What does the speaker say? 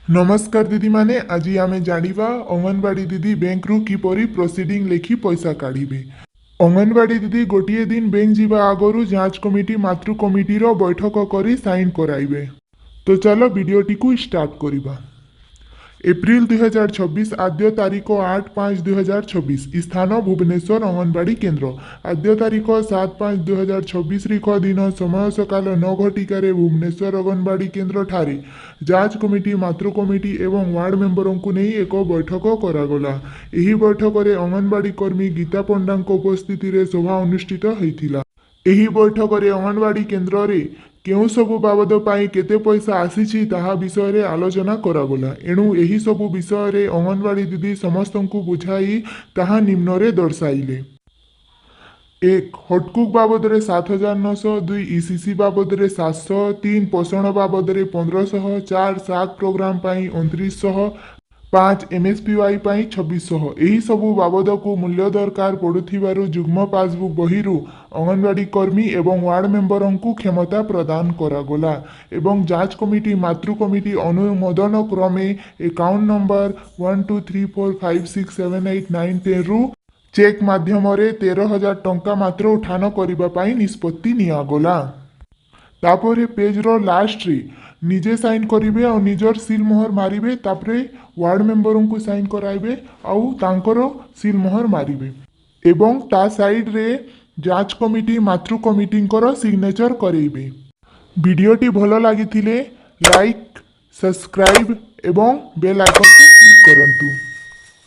नमस्कार दीदी माने आज आमे जानिबा अंगनवाड़ी दीदी बैंक रु किपरि प्रोसीडिंग लेखि पैसा काढिबे। अंगनवाड़ी दीदी गोटिए दिन बैंक जीवा आगरु जांच कमिटी मातृ कमिटी रो बैठक करी साइन कराइबे। तो चलो वीडियोटी को स्टार्ट करिबा। एप्रिल 2026 आद्य तारीख 8/5/2026 स्थान भुवनेश्वर अंगनवाड़ी केन्द्र आद्य तारीख 7/5/2026 रिख दिन समय सकाल 9 घटिकार भुवनेश्वर अंगनवाड़ी केन्द्र ठारे जांच कमिटी मातृ कमिटी एवं वार्ड मेंबरों को नहीं एक बैठक करागला। एही बैठक में अंगनवाड़ी कर्मी गीता पंडा उपस्थित सभा अनुष्ठित होइथिला। एही बैठक में अंगनवाड़ी केन्द्र रे केउ सबु बाबद पाई केते पैसा आसीछि ताहा विषय रे आलोचना करागला। एणु एही सबु विषय रे अंगनवाड़ी दीदी समस्तंकु बुझाई ताहा निम्न रे दर्शाइले। 1 हटकुक बाबद रे 7,900, 2 ईसीसी बाबद रे 700, 3 पोषण बाबद रे 1500, 4 साग प्रोग्राम पाई 2900, 5 एमएसपीवाई पाई 2600 एही सबु बाबद को मूल्य दरकार पड़ुथिबारु जुग्म पासबुक बहिरु अंगनवाड़ी कर्मी एवं वार्ड मेंबरों को क्षमता प्रदान करागला एवं जांच कमिटी मातृ कमिटी अनुमोदन क्रमे अकाउंट नंबर 1234567891 रु चेक माध्यम रे 13,000 टंका मात्र उठान करिबा पाई निष्पत्ति नियागला। तापर पेज रो लास्ट रे निजे साइन करिवे और निजर सील मोहर मारिबे। तापरे वार्ड मेंबरों को साइन कराइबे आउ तांकर सील मोहर मारिबे एवं ता साइड रे जांच कमिटी मातृ कमिटींकर सिग्नेचर करेइबे। वीडियोटी भलो लागिथिले लाइक सब्सक्राइब एवं बेल आइकन क्लिक करंतु।